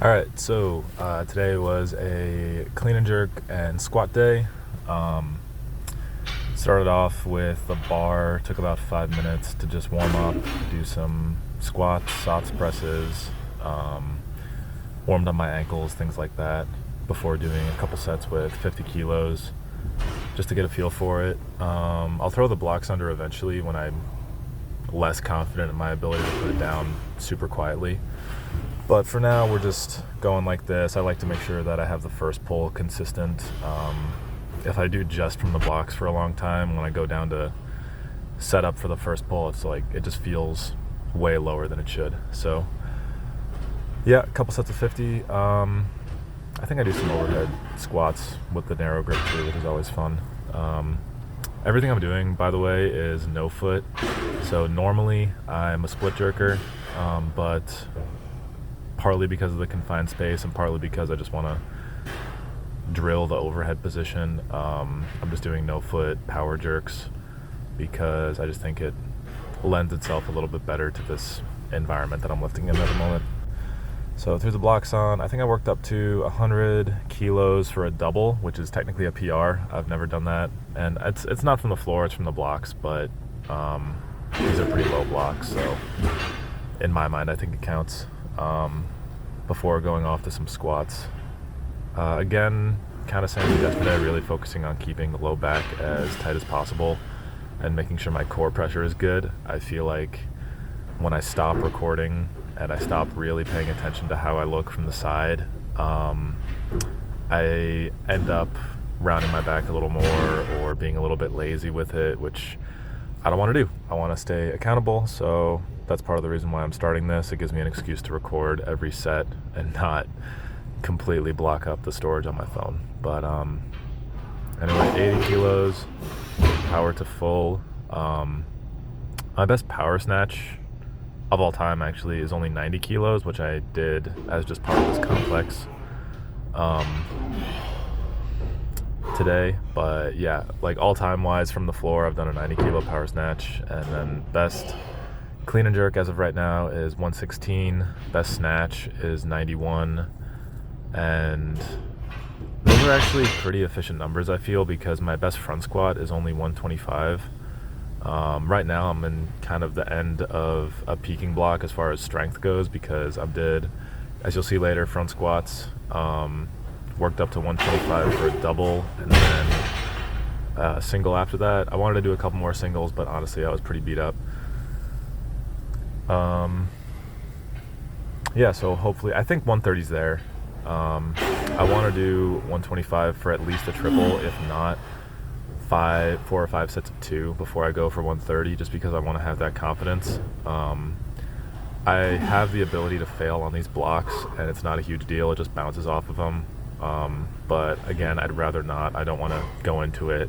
All right, so today was a clean and jerk and squat day. Um, Started off with the bar, took about 5 minutes to just warm up, do some squats, soft presses, um, warmed up my ankles, things like that, before doing a couple sets with 50 kilos, just to get a feel for it. I'll throw the blocks under eventually when I'm less confident in my ability to put it down super quietly. But for now, we're just going like this. I like to make sure that I have the first pull consistent. If I do just from the blocks for a long time, when I go down to set up for the first pull, it's like it just feels way lower than it should. So yeah, a couple sets of 50. I think I do some overhead squats with the narrow grip too, which is always fun. Everything I'm doing, by the way, is no foot. So normally I'm a split jerker, but partly because of the confined space and partly because I just want to drill the overhead position, I'm just doing no foot power jerks because I just think it lends itself a little bit better to this environment that I'm lifting in at the moment. So threw the blocks on. I think I worked up to 100 kilos for a double, which is technically a PR. I've never done that, and it's not from the floor, it's from the blocks, but these are pretty low blocks, so in my mind I think it counts. Before going off to some squats. Again, kind of same as yesterday, really focusing on keeping the low back as tight as possible and making sure my core pressure is good. I feel like when I stop recording and I stop really paying attention to how I look from the side, I end up rounding my back a little more or being a little bit lazy with it, which I don't want to do. I want to stay accountable, so that's part of the reason why I'm starting this. It gives me an excuse to record every set and not completely block up the storage on my phone. But anyway, 80 kilos, power to full. My best power snatch of all time actually is only 90 kilos, which I did as just part of this complex today. But yeah, like all time wise from the floor, I've done a 90 kilo power snatch, and then best clean and jerk as of right now is 116. Best snatch is 91. And those are actually pretty efficient numbers, I feel, because my best front squat is only 125. Right now I'm in kind of the end of a peaking block as far as strength goes, because I did, as you'll see later, front squats, worked up to 125 for a double, and then a single after that. I wanted to do a couple more singles, but honestly I was pretty beat up. Yeah, so hopefully, I think 130's there. I want to do 125 for at least a triple, if not 4 or 5 sets of 2 before I go for 130, just because I want to have that confidence. I have the ability to fail on these blocks, and it's not a huge deal. It just bounces off of them. But again, I'd rather not. I don't want to go into it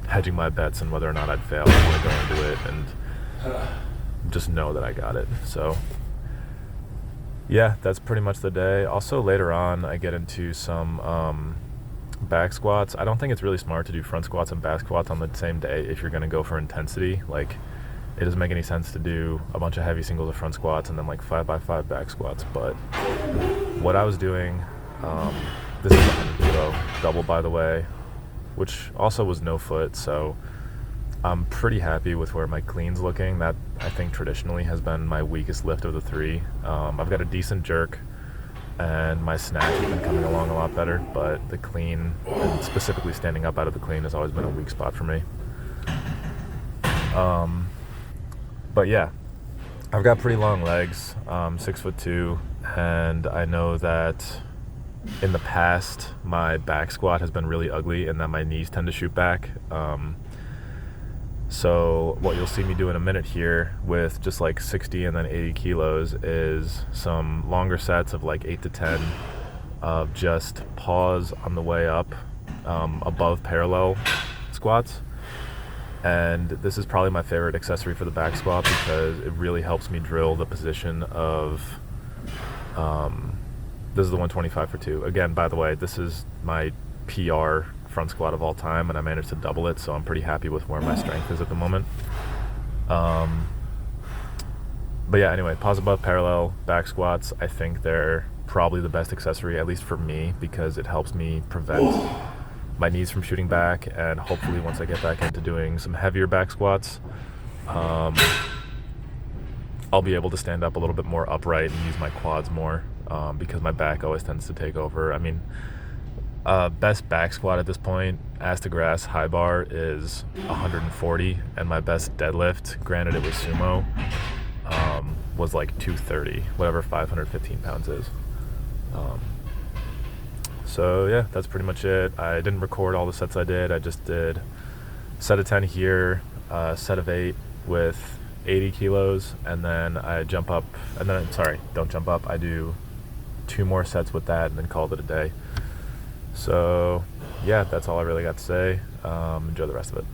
hedging my bets on whether or not I'd fail. I want to go into it and just know that I got it. So yeah, that's pretty much the day. Also later on I get into some back squats. I don't think it's really smart to do front squats and back squats on the same day if you're going to go for intensity. Like, it doesn't make any sense to do a bunch of heavy singles of front squats and then like 5x5 back squats. But what I was doing, this is a 100 kilo double, by the way, which also was no foot, so I'm pretty happy with where my clean's looking. That, I think, traditionally has been my weakest lift of the 3. I've got a decent jerk, and my snatch has been coming along a lot better, but the clean, and specifically standing up out of the clean, has always been a weak spot for me. But yeah, I've got pretty long legs, 6'2", and I know that in the past my back squat has been really ugly and that my knees tend to shoot back. So what you'll see me do in a minute here with just like 60 and then 80 kilos is some longer sets of like 8 to 10 of just pause on the way up, above parallel squats. And this is probably my favorite accessory for the back squat because it really helps me drill the position of, this is the 125 for 2. Again, by the way, this is my PR front squat of all time, and I managed to double it, so I'm pretty happy with where my strength is at the moment. But yeah, anyway, pause above parallel back squats, I think they're probably the best accessory, at least for me, because it helps me prevent my knees from shooting back. And hopefully once I get back into doing some heavier back squats, I'll be able to stand up a little bit more upright and use my quads more, because my back always tends to take over. I mean, best back squat at this point, ass to grass high bar, is 140, and my best deadlift, granted it was sumo, was like 230, whatever 515 pounds is. So yeah, that's pretty much it. I didn't record all the sets I did. I just did set of 10 here, set of 8 with 80 kilos, and then I jump up, and then, sorry, don't jump up. I do 2 more sets with that and then call it a day. So yeah, that's all I really got to say. Enjoy the rest of it.